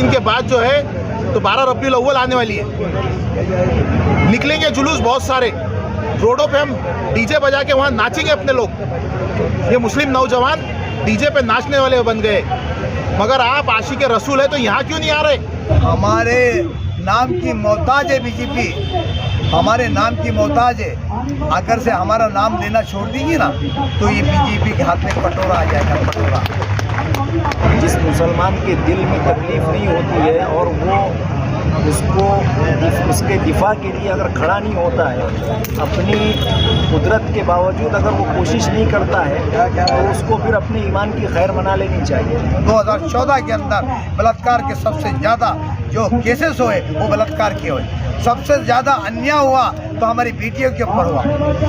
इनके बाद जो है तो 12 रबीउल अव्वल आने वाली है, निकलेंगे जुलूस बहुत सारे, रोडों पे हम डीजे बजा के वहाँ नाचेंगे अपने लोग। ये मुस्लिम नौजवान डीजे पे नाचने वाले बन गए, मगर आप आशिक रसूल है तो यहाँ क्यों नहीं आ रहे? हमारे नाम की मोहताज है बीजेपी, हमारे नाम की मोहताज है। अगर से हमारा नाम लेना छोड़ देगी ना तो ये बीजेपी के हाथ में कटोरा आ जाएगा, कटोरा। जिस मुसलमान के दिल में तकलीफ़ नहीं होती है और वो उसके दिफा के लिए अगर खड़ा नहीं होता है, अपनी कुदरत के बावजूद अगर वो कोशिश नहीं करता है तो उसको फिर अपने ईमान की खैर मना लेनी चाहिए। 2014 के अंदर बलात्कार के सबसे ज़्यादा जो केसेस हुए वो बलात्कार के हुए, सबसे ज़्यादा अन्याय हुआ तो हमारी बेटियों के ऊपर हुआ,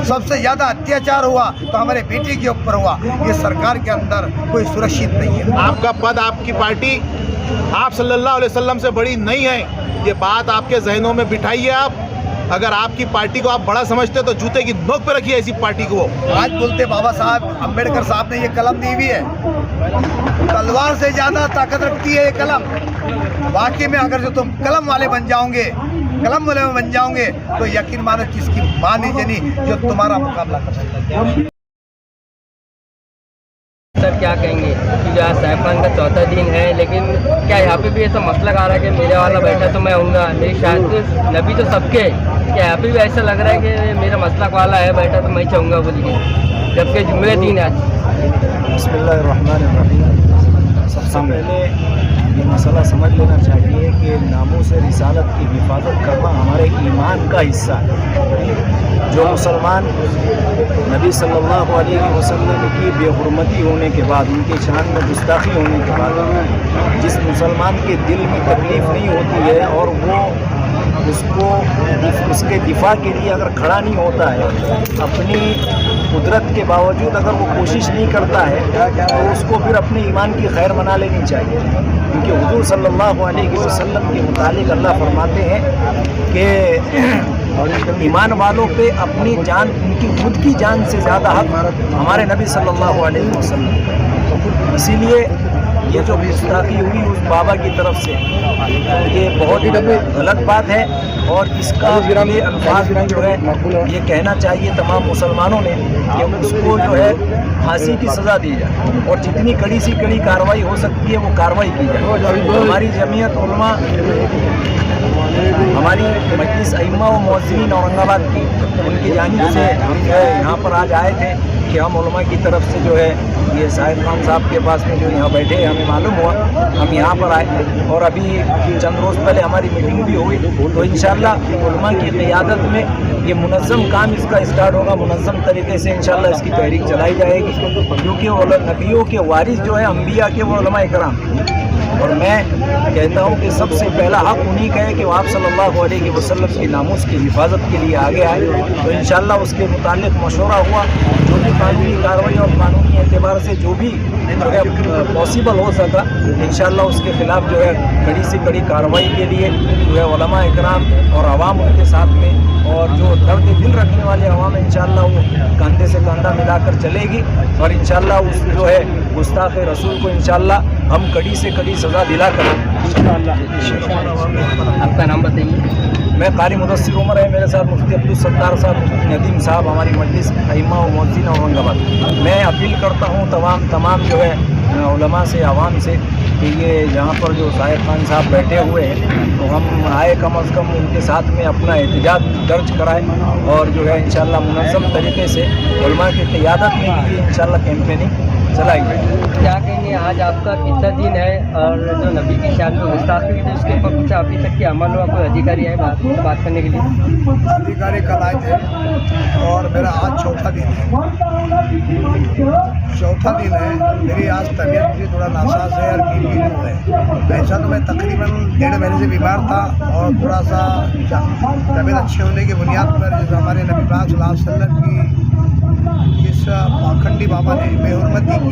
सबसे ज़्यादा अत्याचार हुआ तो हमारे बेटी के ऊपर हुआ। ये सरकार के अंदर कोई सुरक्षित नहीं है। आपका पद, आपकी पार्टी आप सल्लल्लाहु अलैहि वसल्लम से बड़ी नहीं है, ये बात आपके जहनों में बिठाइए आप। अगर आपकी पार्टी को आप बड़ा समझते तो जूते की नोक पे रखिए ऐसी पार्टी को। आज बोलते बाबा साहब अम्बेडकर साहब ने ये कलम दी हुई है, तलवार से ज़्यादा ताकत रखती है ये कलम। वाकई में अगर जो तुम कलम वाले बन जाओगे, कलम वाले बन जाओगे तो यकीन मानो किसकी माँ नहीं जनी जो तुम्हारा मुकाबला कर सकता है। सर क्या कहेंगे कि जो आज साहिबान का चौथा दिन है, लेकिन क्या यहाँ पे भी ऐसा मसला आ रहा है कि मेरे वाला बैठा तो मैं आऊँगा, मेरी शायद नबी तो सबके, क्या यहाँ पे भी ऐसा लग रहा है कि मेरा मसलक वाला है बैठा तो मैं चाहूँगा बोलिए, जबकि जुम्मे दिन आज। बिस्मिल्लाहिर्रहमानिर्रहीम। सबसे पहले ये मसला समझ लेना चाहिए कि नामूस रिसालत की हिफाजत करना हमारे ईमान का हिस्सा है। जो मुसलमान नबी सल्लल्लाहु अलैहि वसल्लम की बेहुरमती होने के बाद, उनकी शान में गुस्ताखी होने के बाद, जिस मुसलमान के दिल में तकलीफ़ नहीं होती है और वो उसके दिफा के लिए अगर खड़ा नहीं होता है, अपनी कुदरत के बावजूद अगर वो कोशिश नहीं करता है तो उसको फिर अपने ईमान की खैर मना लेनी चाहिए। क्योंकि हुजूर सल्लल्लाहु अलैहि वसल्लम के मुतालिक अल्लाह फरमाते हैं कि ईमान वालों पे अपनी जान, उनकी खुद की जान से ज़्यादा हक हमारे नबी सल्लल्लाहु अलैहि वसल्लम। इसीलिए ये जो गुस्ताखी हुई उस बाबा की तरफ से, ये बहुत ही गलत बात है और इसका ये अल्फाज में जो है ये कहना चाहिए तमाम मुसलमानों ने कि उसको जो है फांसी की सज़ा दी जाए और जितनी कड़ी से कड़ी कार्रवाई हो सकती है वो कार्रवाई की जाए। हमारी जमीयत उलमा, हमारी मजलिस अइम्मा व मुअज्जिनीन औरंगाबाद की, उनकी जानिब से हम जो है यहाँ पर आज आए थे कि हम उलमा की तरफ से जो है ये साहिब खान साहब के पास में जो यहाँ बैठे हैं, हमें मालूम हुआ, हम यहाँ पर आए और अभी चंद रोज़ पहले हमारी मीटिंग भी हुई। तो इंशाअल्लाह उलमा की क़ियादत में ये मुनज़्ज़म काम इसका स्टार्ट होगा, मुनज़्ज़म तरीके से इंशाअल्लाह इसकी तहरीक चलाई जाएगी। क्योंकि नबियों के वारिस जो है अम्बिया के, वो उलमा इकराम, और मैं कहता हूँ कि सबसे पहला हक़ उन्हीं का है कि वो आप सल्लल्लाहु अलैहि वसल्लम की नामूस की हिफाजत के लिए आगे आए। तो इंशाअल्लाह उसके मुतालिक मशवरा हुआ, जो भी कानूनी कार्रवाई और कानूनी एतबार से जो भी पॉसिबल हो सका, इंशाअल्लाह उसके ख़िलाफ़ जो है कड़ी से कड़ी कार्रवाई के लिए जो है उलमा इकराम और अवाम उनके साथ में, और जो दर्द दिल रखने वाले अवाम इंशाअल्लाह वो कंधे से कंधा मिलाकर चलेगी और इंशाअल्लाह उस जो है गुस्ताख रसूल को इंशाअल्लाह हम कड़ी से कड़ी सज़ा दिला करें इंशाअल्लाह। आपका नाम बताइए। मैं कारी मुदस्सिर उमर है, मेरे साथ मुफ्ती अब्दुल सत्तार साहब, मुफ्ती नदीम साहब, हमारी मजलिस अइम्मा व मुअज्जिनीन औरंगाबाद। मैं अपील करता हूँ तमाम जो है उलमा से, आवाम से कि ये यहाँ पर जो साहिब खान साहब बैठे हुए हैं तो हम आए कम अज़ कम उनके साथ में अपना एहतजाज दर्ज कराएं और जो है इंशाअल्लाह मुनज़्ज़म तरीके से उलमा की क़ियादत में भी इंशाअल्लाह कैंपेनिंग चलाई जाए। क्या कहेंगे आज आपका कितना दिन है और जो नबी की शान में गुस्ताखी हुई थी उसके ऊपर कुछ अभी तक की अमल हुआ, कोई अधिकारी आए बात करने के लिए? अधिकारी कल आए थे और मेरा आज चौथा दिन है। मेरी आज तबीयत भी थोड़ा नासाज है और बीपी लो है। ऐसा तो मैं तकरीबन 1.5 महीने से बीमार था और थोड़ा सा तबीयत अच्छी होने की बुनियाद पर जैसे हमारे नबी पाक सल्लल्लाहु अलैहि वसल्लम की इस पाखंडी बाबा ने बेहुरमती की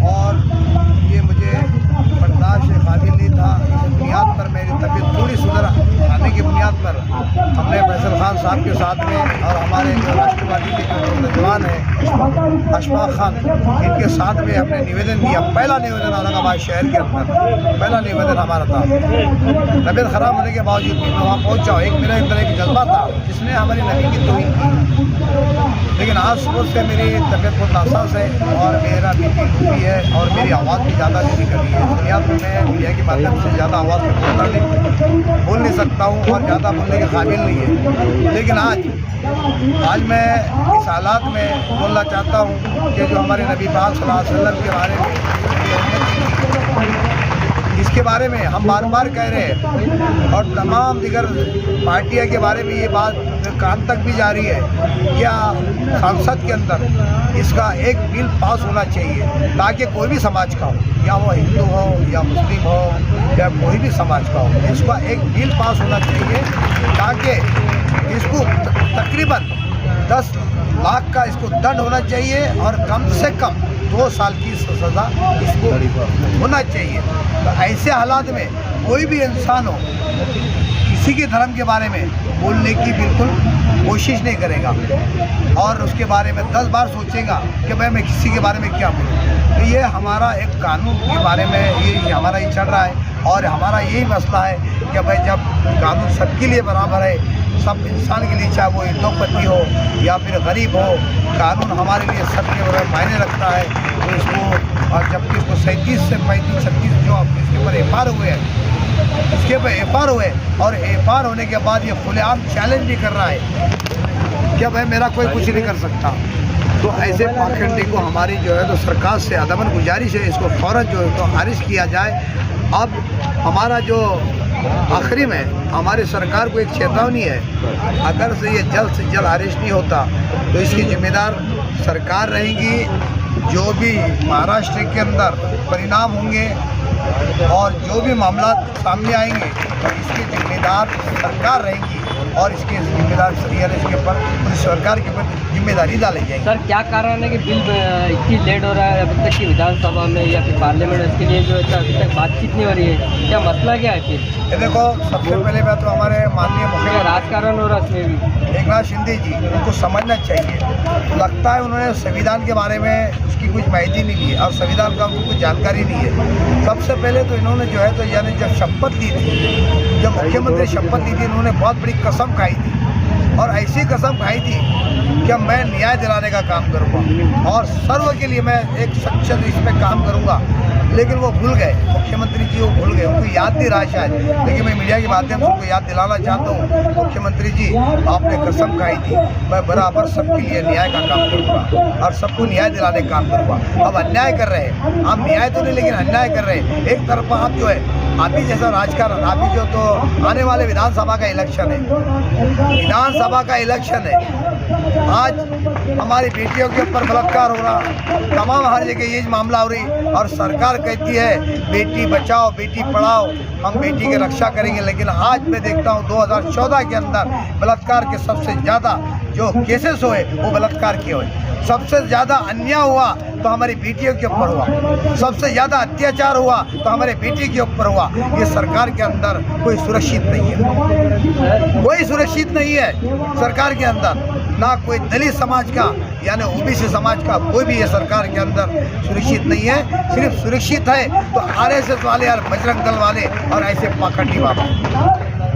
और ये मुझे बर्दाश्त से काबिल नहीं था। इस बुनियाद पर मेरी तबीयत थोड़ी सुधर आने की बुनियाद पर हमने फैसल खान साहब के साथ में और हमारे जो राष्ट्रवादी के जो नौजवान हैं अशफाक खान, इनके साथ में हमने निवेदन दिया। पहला निवेदन औरंगाबाद शहर के अंदर पहला निवेदन हमारा था। तबीयत ख़राब होने के बावजूद भी मैं वहाँ पहुँचा। एक मेरे अंदर एक जज्बा था जिसने हमारी नबी की तौहीन की, लेकिन आज सुबह से मेरी तबीयत बहुत नासाज है और मेरा BP भी है और मेरी आवाज़ भी ज़्यादा नहीं निकली है। दुनिया में मैं मीडिया के माध्यम से ज़्यादा आवाज़ में बोल नहीं सकता हूँ और ज़्यादा बोलने के काबिल नहीं है, लेकिन आज मैं इस हालात में बोलना चाहता हूँ कि जो हमारे नबी पाक सल्लल्लाहु अलैहि वसल्लम के बारे में, इसके बारे में हम बार बार कह रहे हैं और तमाम दिगर पार्टियां के बारे में ये बात कान तक भी जा रही है, क्या संसद के अंदर इसका एक बिल पास होना चाहिए ताकि कोई भी समाज का हो, या वो हिंदू हो या मुस्लिम हो या कोई भी समाज का हो, इसका एक बिल पास होना चाहिए ताकि इसको तकरीबन 10 लाख का इसको दंड होना चाहिए और कम से कम 2 साल की सज़ा इसको होना चाहिए। तो ऐसे हालात में कोई भी इंसान हो किसी के धर्म के बारे में बोलने की बिल्कुल कोशिश नहीं करेगा और उसके बारे में 10 बार सोचेगा कि भाई मैं किसी के बारे में क्या बोलूँ। तो ये हमारा एक कानून के बारे में ये हमारा ही चल रहा है और हमारा यही मसला है कि भाई जब कानून सबके लिए बराबर है, सब इंसान के लिए, चाहे वो उद्योगपति हो या फिर गरीब हो, कानून हमारे लिए सबके बराबर मायने रखता है। तो इसको और जबकि इसको 37 से 35 36 जो इसके ऊपर FR हुए हैं, इसके ऊपर FR हुए और FR होने के बाद ये खुलेआम चैलेंज भी कर रहा है कि भाई मेरा कोई कुछ नहीं कर सकता। तो ऐसे पाखंडी को हमारी जो है तो सरकार से अदमन गुजारिश है, इसको फ़ौरन जो है तो खारिज किया जाए। अब हमारा जो आखिरी में हमारी सरकार को एक चेतावनी है, अगर से ये जल्द से जल्द अरेस्ट नहीं होता तो इसकी जिम्मेदार सरकार रहेगी। जो भी महाराष्ट्र के अंदर परिणाम होंगे और जो भी मामला सामने आएंगे तो इसकी जिम्मेदार सरकार रहेगी और इसके जिम्मेदार इसके ऊपर सरकार के ऊपर जिम्मेदारी डाली जाएगी। सर क्या कारण है कि बिल इतनी लेट हो रहा है अभी तक की विधानसभा में या फिर पार्लियामेंट, इसके लिए जो है अभी तक बातचीत नहीं हो रही है, क्या मसला क्या है फिर? ये देखो, सबसे पहले बात तो हमारे माननीय मुख्यमंत्री राजकारण हो रहा है इसमें भी एकनाथ शिंदे जी, उनको समझना चाहिए। लगता है उन्होंने संविधान के बारे में उसकी कुछ माहिती नहीं ली और संविधान का उनको कुछ जानकारी नहीं है। सबसे पहले तो इन्होंने जो है तो यानी जब शपथ ली थी, जब मुख्यमंत्री शपथ ली थी, इन्होंने बहुत बड़ी कसम खाई थी और ऐसी कसम खाई थी कि मैं न्याय दिलाने का काम करूँगा और सर्व के लिए मैं एक सक्षम इस पर काम करूँगा, लेकिन वो भूल गए। मुख्यमंत्री जी वो भूल गए, उनको याद नहीं रहा शायद, लेकिन मैं मीडिया के माध्यम से उनको याद दिलाना चाहता हूँ, मुख्यमंत्री जी आपने कसम खाई थी मैं बराबर सबके लिए न्याय का काम करूँगा और सबको न्याय दिलाने का काम करूँगा। अब अन्याय कर रहे हैं आप, न्याय तो नहीं लेकिन अन्याय कर रहे हैं। एक तरफा आप जो है आप ही जैसा राजकारण, आप ही जो तो आने वाले विधानसभा का इलेक्शन है, विधानसभा का इलेक्शन है, आज हमारी बेटियों के ऊपर बलात्कार हो रहा, तमाम हर जगह ये मामला हो रही और सरकार कहती है बेटी बचाओ बेटी पढ़ाओ, हम बेटी की रक्षा करेंगे। लेकिन आज मैं देखता हूँ 2014 के अंदर बलात्कार के सबसे ज़्यादा जो केसेस हुए वो बलात्कार के हुए, सबसे ज़्यादा अन्याय हुआ तो हमारी बेटियों के ऊपर हुआ, सबसे ज़्यादा अत्याचार हुआ तो हमारे बेटी के ऊपर हुआ। ये सरकार के अंदर कोई सुरक्षित नहीं है, कोई सुरक्षित नहीं है सरकार के अंदर, ना कोई दलित समाज का यानी OBC समाज का कोई भी ये सरकार के अंदर सुरक्षित नहीं है। सिर्फ सुरक्षित है तो RSS वाले और बजरंग दल वाले और ऐसे पाखंडी बाबा,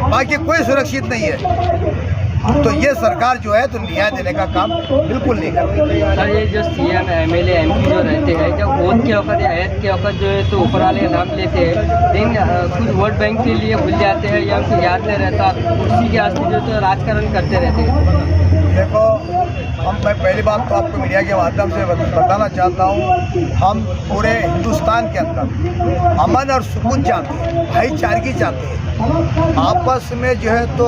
बाकी कोई सुरक्षित नहीं है। तो ये सरकार जो है तो न्याय देने का काम बिल्कुल नहीं कर रही। सर ये जो CM MLA MP जो रहते हैं, जब वोट के वक्त या ऐद के वक्त जो है तो ऊपर वाले नाम लेते हैं, लेकिन कुछ वोट बैंक के लिए भूल जाते हैं या उनको याद नहीं रहता, कुर्सी के आस्ते जो तो राजकारण करते रहते हैं। देखो, मैं पहली बात तो आपको मीडिया के माध्यम से बताना चाहता हूँ, हम पूरे हिंदुस्तान के अंदर अमन और सुकून चाहते हैं, भाईचारगी चाहते हैं, आपस में जो है तो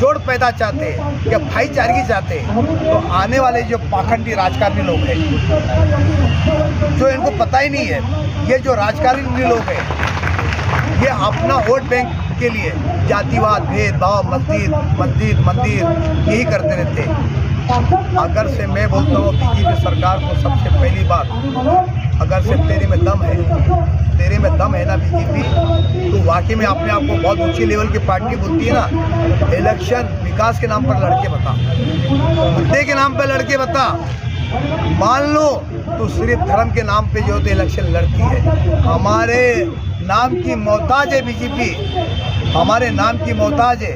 जोड़ पैदा चाहते हैं, या भाईचारगी चाहते हैं। तो आने वाले जो पाखंडी राजकारणी लोग हैं, जो इनको पता ही नहीं है, ये जो राजकारणी लोग हैं ये अपना वोट बैंक के लिए जातिवाद, भेदभाव, मस्जिद मंदिर यही करते रहते हैं। अगर से मैं बोलता हूँ BJP सरकार को सबसे पहली बात, अगर से तेरे में दम है ना BJP, तो वाकई में अपने आप को बहुत ऊंचे लेवल की पार्टी बोलती है ना। इलेक्शन विकास के नाम पर लड़के बता, मुद्दे के नाम पर लड़के बता, मान लो तो सिर्फ धर्म के नाम पे जो तो इलेक्शन लड़ती है। हमारे नाम की मोहताज है बीजेपी, हमारे नाम की मोहताज है।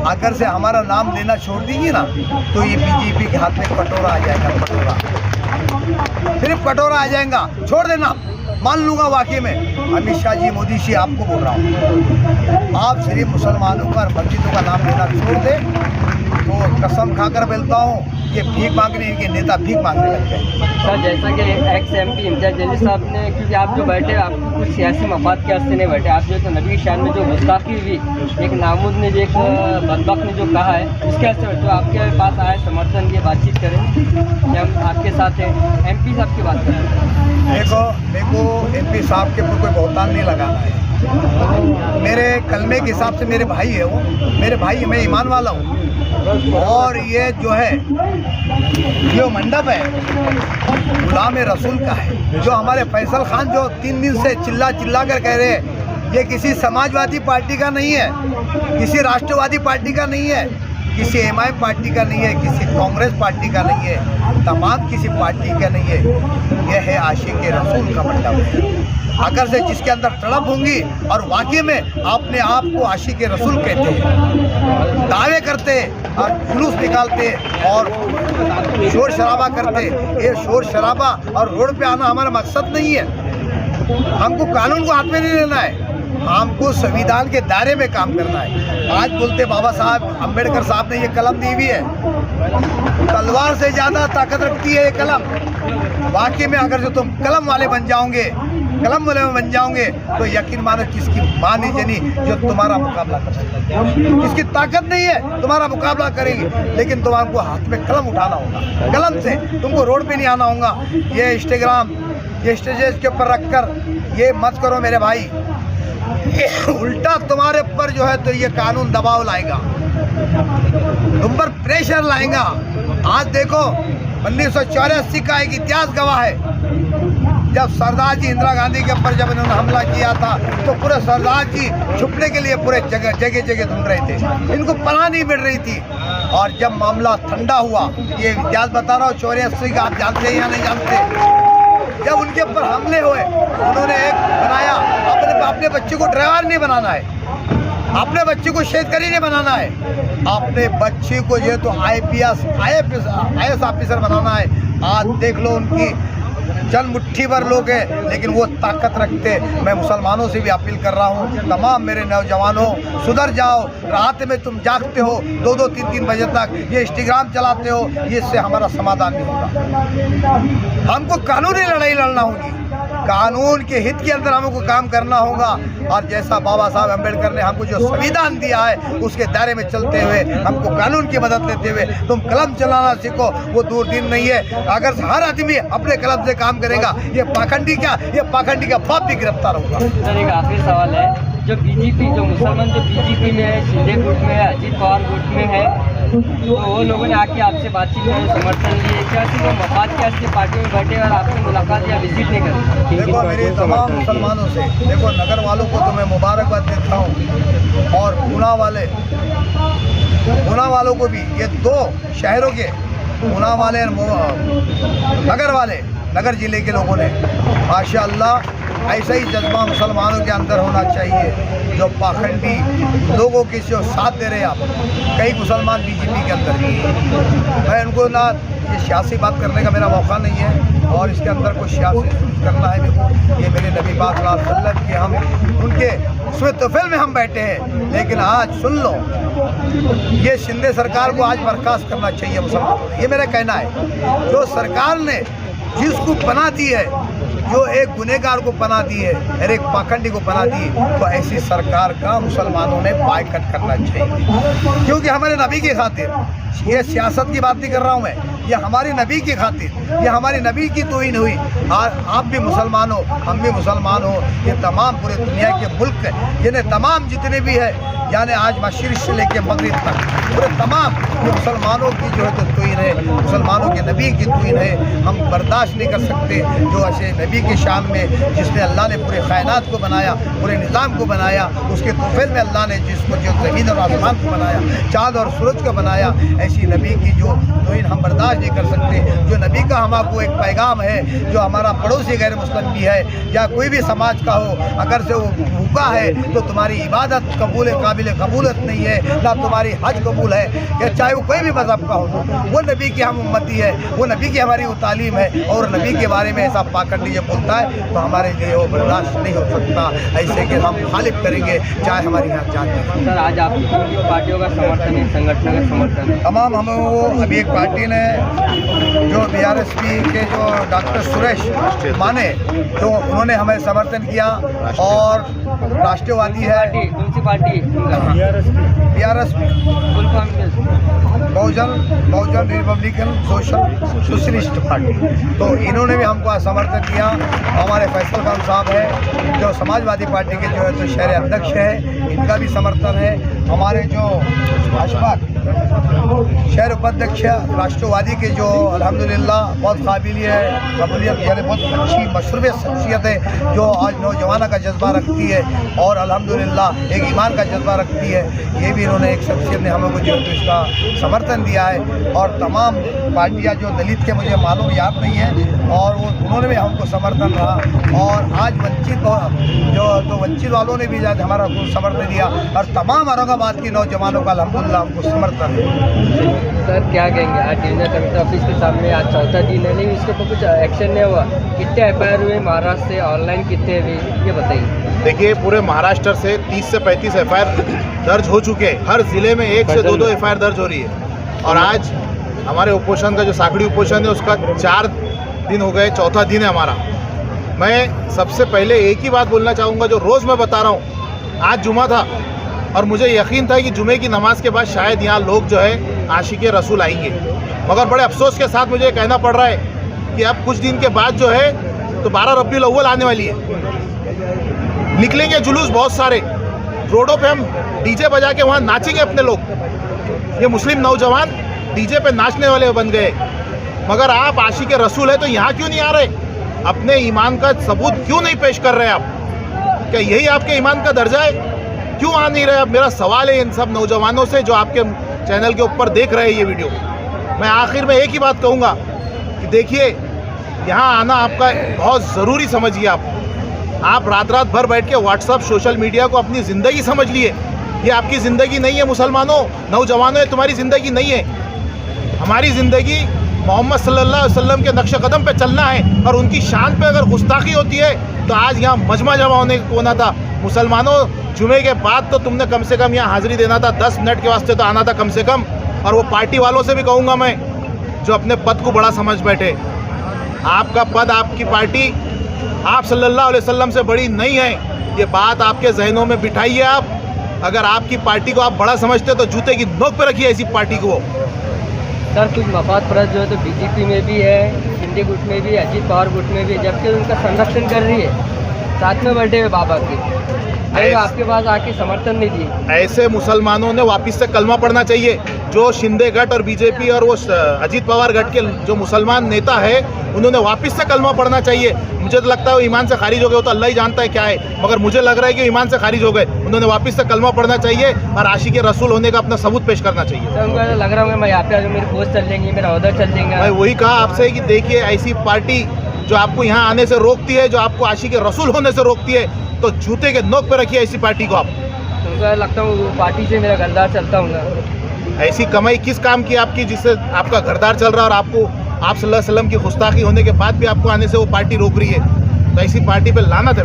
अगर से हमारा नाम लेना छोड़ देंगी ना तो ये बीजेपी के हाथ में कटोरा आ जाएगा, कटोरा, सिर्फ कटोरा आ जाएगा। छोड़ देना, मान लूँगा वाकई में। अमित शाह जी, मोदी जी, आपको बोल रहा हूँ, आप सिर्फ मुसलमानों का और मस्जिदों का नाम लेना छोड़ दें तो कसम खाकर बोलता हूँ ये भीख मांगने, इनके नेता भीख मांगने लग गए। सर जैसा कि एक्स MP इम्तियाज जलील साहब ने, क्योंकि आप जो बैठे आप कुछ सियासी मफाद के वास्ते नहीं बैठे, आप जो तो नबी की शान में जो गुस्ताखी हुई, एक नामुद ने जो एक बदबक ने जो कहा है उसके वास्ते बैठे, तो आपके पास आए समर्थन की बातचीत करें या हम आपके साथ हैं। MP साहब की बात करें। देखो, मेरे को MP साहब के ऊपर कोई बहुतान नहीं लगाना है। मेरे कलमे के हिसाब से मेरे भाई है, वो मेरे भाई है, मैं ईमान वाला हूँ। और ये जो है जो मंडप है गुलाम रसूल का है। जो हमारे फैसल खान जो 3 दिन से चिल्ला कर कह रहे हैं, ये किसी समाजवादी पार्टी का नहीं है, किसी राष्ट्रवादी पार्टी का नहीं है, किसी MIM पार्टी का नहीं है, किसी कांग्रेस पार्टी का नहीं है, तमाम किसी पार्टी का नहीं है। यह है आशिक रसूल का मंडप है। अगर से जिसके अंदर तड़प होंगी और वाकई में अपने आप को आशिक रसूल कहते हैं, दावे करते और जुलूस निकालते और शोर शराबा करते, ये शोर शराबा और रोड पे आना हमारा मकसद नहीं है। हमको कानून को हाथ में नहीं लेना है, हमको संविधान के दायरे में काम करना है। आज बोलते बाबा साहब अम्बेडकर साहब ने ये कलम दी हुई है, तलवार से ज़्यादा ताकत रखती है ये कलम। वाकई में अगर जो तुम कलम वाले बन जाओगे, कलम वाले में बन जाओगे तो यकीन मानो किसकी माँ नहीं जनी जो तुम्हारा मुकाबला कर सकती है। इसकी ताकत नहीं है, तुम्हारा मुकाबला करेगी, लेकिन तुम्हारे हाथ में कलम उठाना होगा। कलम से तुमको रोड पे नहीं आना होगा। ये इंस्टाग्राम, ये स्टेजेस के ऊपर रखकर ये मत करो मेरे भाई। उल्टा तुम्हारे ऊपर जो है तो ये कानून दबाव लाएगा, तुम पर प्रेशर लाएगा। आज देखो 1984 का एक इतिहास गवाह है, जब सरदार जी इंदिरा गांधी के ऊपर जब इन्होंने हमला किया था तो पूरे सरदार जी छुपने के लिए पूरे जगह जगह ढूंढ रहे थे, इनको पनाह नहीं मिल रही थी। और जब मामला ठंडा हुआ, ये इतिहास बता रहा हूँ 84 का, आप जानते हैं या नहीं जानते, जब उनके ऊपर हमले हुए उन्होंने एक बनाया, अपने बच्चे को ड्राइवर नहीं बनाना है, अपने बच्चे को शेतकारी नहीं बनाना है, अपने बच्चे को जो तो IAS ऑफिसर बनाना है। आज देख लो उनकी चंद मुट्ठी भर लोग हैं लेकिन वो ताकत रखते। मैं मुसलमानों से भी अपील कर रहा हूँ, तमाम मेरे नौजवानों सुधर जाओ। रात में तुम जागते हो 2-2, 3-3 बजे तक, ये इंस्टाग्राम चलाते हो, इससे हमारा समाधान नहीं होगा। हमको कानूनी लड़ाई लड़ना होगी, कानून के हित के अंदर हमको काम करना होगा। और जैसा बाबा साहब अम्बेडकर ने हमको जो संविधान दिया है उसके दायरे में चलते हुए हमको कानून की मदद लेते हुए तुम कलम चलाना सीखो, वो दूर दिन नहीं है। अगर हर आदमी अपने कलम से काम करेगा, ये पाखंडी का बाप भी गिरफ्तार होगा। सर एक आखिरी सवाल है, जो बीजेपी, जो मुसलमान जो बीजेपी में है, शिंदे गुट में है, अजीत पवार गुट में है, तो वो लोगों ने आके आपसे बातचीत में समर्थन लिए, क्या वो मफाद के आपकी पार्टी में बैठे और आपसे मुलाकात या विजिट नहीं करते? देखो मेरे तमाम मुसलमानों से, देखो नगर वालों को तो मैं मुबारकबाद देता हूँ, और पूना वालों को भी, ये 2 शहरों के पूना वाले और नगर जिले के लोगों ने माशाअल्लाह ऐसा ही जज्बा मुसलमानों के अंदर होना चाहिए। जो पाखंडी लोगों के जो साथ दे रहे हैं, आप कई मुसलमान बीजेपी के अंदर भी, मैं उनको ना ये सियासी बात करने का मेरा मौका नहीं है और इसके अंदर कोई सियासी करना है मेरे को। ये मेरे नबी पाक सल्लल्लाहु अलैहि वसल्लम के हम उनके उसमें तोफेल में हम बैठे हैं। लेकिन आज सुन लो, ये शिंदे सरकार को आज बर्खास्त करना चाहिए मुसलमानों, ये मेरा कहना है। जो सरकार ने जिसको पनाह दी है, जो एक गुनहगार को पनाह दी है और एक पाखंडी को पनाह दी, तो ऐसी सरकार का मुसलमानों ने बायकॉट करना चाहिए। क्योंकि हमारे नबी की खातिर, ये सियासत की बात नहीं कर रहा हूँ मैं, ये हमारी नबी की खातिर, ये हमारी नबी की तौहीन हुई। और आप भी मुसलमान हो, हम भी मुसलमान हो, ये तमाम पूरे दुनिया के मुल्क, जिन्हें तमाम जितने भी है यानी आज मशरिक़ से लेकर मगरिब तक पूरे तमाम जो मुसलमानों की जो है तो तौहीन है, मुसलमानों के नबी की तौहीन है, हम बर्दाश्त नहीं कर सकते। जो ऐसे नबी की शान में जिसने अल्लाह ने पूरे कायनात को बनाया, पूरे निज़ाम को बनाया, उसके तोफ़ेल में अल्लाह ने जिसको जो ज़मीन और आसमान को बनाया, चाँद और सूरज को बनाया, ऐसी नबी की जो तौहीन हम बर्दाश्त नहीं कर सकते। जो नबी का हमको एक पैगाम है, जो हमारा पड़ोसी गैर मुस्लिम भी है या कोई भी समाज का हो, अगर से वो भूखा है तो तुम्हारी इबादत कबूल काबिल कबूलत नहीं है, ना तुम्हारी हज कबूल है, या चाहे वो कोई भी मज़हब का हो। वो नबी की हम उम्मती है, वो नबी की हमारी वो तालीम है, और नबी के बारे में ऐसा पाखंडी जब बोलता है तो हमारे लिए वो बर्दाश्त नहीं हो सकता। ऐसे कि हम मुखालिफ करेंगे चाहे हमारी यहाँ जान है। सर आज आप पार्टियों का समर्थन है, संगठन का समर्थन है तमाम हमें वो अभी एक पार्टी ने जो BRSP के जो डॉक्टर सुरेश माने तो उन्होंने हमें समर्थन किया, और राष्ट्रवादी है कौन सी पार्टी BRSP बहुजन रिपब्लिकन सोशलिस्ट पार्टी, तो इन्होंने भी हमको समर्थन किया। हमारे फैसल खान साहब है जो समाजवादी पार्टी के जो है तो शहर अध्यक्ष है, इनका भी समर्थन है। हमारे जो भाजपा शहर उपाध्यक्ष राष्ट्रवादी के जो अल्हम्दुलिल्लाह बहुत काबिलियत यानी बहुत अच्छी मशरूब शख्सियत है, जो आज नौजवानों का जज्बा रखती है और अल्हम्दुलिल्लाह एक ईमान का जज्बा रखती है, ये भी इन्होंने एक शख्सियत ने हमको जो है तो इसका समर्थन दिया है। और तमाम पार्टियां जो दलित के मुझे मालूम याद नहीं है, और वो उन्होंने भी हमको समर्थन रहा। और आज वंचित वालों ने भी हमारा समर्थन दिया, और तमाम औरंगाबाद के नौजवानों का अल्हम्दुलिल्लाह हमको समर्थन है। सर क्या कहेंगे, आज डिवीजनल कलेक्टर ऑफिस के सामने आज चौथा दिन है, लेकिन इसके ऊपर कुछ एक्शन नहीं हुआ। कितने FIR हुए महाराष्ट्र से, ऑनलाइन कितने हुए, ये बताइए। देखिए पूरे महाराष्ट्र से 30 से 35 FIR दर्ज हो चुके हैं। हर ज़िले में 1 से 2 FIR दर्ज हो रही है। और आज हमारे उपोषण का जो साकड़ी उपोषण है उसका 4 दिन हो गए, चौथा दिन है हमारा। मैं सबसे पहले एक ही बात बोलना चाहूँगा जो रोज़ मैं बता रहा हूँ, आज जुमा था और मुझे यकीन था कि जुमे की नमाज के बाद शायद यहाँ लोग जो है आशिक़े रसूल आएंगे, मगर बड़े अफसोस के साथ मुझे कहना पड़ रहा है कि अब कुछ दिन के बाद जो है तो 12 रबीउल अव्वल आने वाली है। निकलेंगे जुलूस बहुत सारे, रोडों पे हम DJ बजा के वहाँ नाचेंगे अपने लोग। ये मुस्लिम नौजवान DJ पे नाचने वाले बन गए, मगर आप आशिक़े रसूल है तो यहाँ क्यों नहीं आ रहे? अपने ईमान का सबूत क्यों नहीं पेश कर रहे आप? क्या यही आपके ईमान का दर्जा है? क्यों आ नहीं रहे? अब मेरा सवाल है इन सब नौजवानों से जो आपके चैनल के ऊपर देख रहे हैं ये वीडियो। मैं आखिर में एक ही बात कहूँगा कि देखिए यहाँ आना आपका बहुत ज़रूरी समझिए। आप रात भर बैठ के व्हाट्सअप सोशल मीडिया को अपनी ज़िंदगी समझ लिए। ये आपकी ज़िंदगी नहीं है मुसलमानों, नौजवानों, ये तुम्हारी ज़िंदगी नहीं है। हमारी ज़िंदगी मोहम्मद सल्लल्लाहु अलैहि वसल्लम के नक्श कदम पे चलना है, और उनकी शान पे अगर गुस्ताखी होती है तो आज यहाँ मजमा जमा होने को ना था। मुसलमानों जुमे के बाद तो तुमने कम से कम यहाँ हाज़िरी देना था, 10 मिनट के वास्ते तो आना था कम से कम। और वो पार्टी वालों से भी कहूँगा मैं जो अपने पद को बड़ा समझ बैठे, आपका पद, आपकी पार्टी आप सल्लल्लाहु अलैहि वसल्लम से बड़ी नहीं है। ये बात आपके जहनों में बिठाइए। आप अगर आपकी पार्टी को आप बड़ा समझते तो जूते की नोक पे रखिए ऐसी पार्टी को। सर कुछ मफाद परस्त जो है तो BJP में भी है, शिंदे गुट में भी, अजीत पवार गुट में भी, जबकि उनका संरक्षण कर रही है, साथ में बैठे हुए बाबा के, अरे आपके पास आके समर्थन नहीं दिए। ऐसे मुसलमानों ने वापस से कलमा पढ़ना चाहिए। जो शिंदे गट और BJP और वो अजीत पवार गट के जो मुसलमान नेता है उन्होंने वापस से कलमा पढ़ना चाहिए। मुझे तो लगता है वो ईमान से खारिज हो गए, वो तो अल्लाह ही जानता है क्या है, मगर मुझे लग रहा है कि ईमान से खारिज हो गए। उन्होंने वापस से कलमा पढ़ना चाहिए और आशिक़े रसूल होने का अपना सबूत पेश करना चाहिए। सर उनको लग रहा है मैं यहाँ पे आ जाऊँ, मेरी पोस्ट चल जाएंगी, मेरा ऑर्डर चल जाएगा। मैं वही कहा आपसे कि देखिए ऐसी पार्टी जो आपको यहाँ आने से रोकती है, जो आपको आशिक़े रसूल होने से रोकती है, तो जूते के नोक पे रखिए ऐसी पार्टी को आप। उनको लगता हूँ पार्टी से मेरा गद्दार चलता हूँ ना। ऐसी कमाई किस काम की आपकी जिससे आपका घरदार चल रहा है और आपको आप सल्लल्लाहु अलैहि वसल्लम की गुस्ताखी होने के बाद भी आपको आने से वो पार्टी रोक रही है? तो ऐसी पार्टी पे लानत है।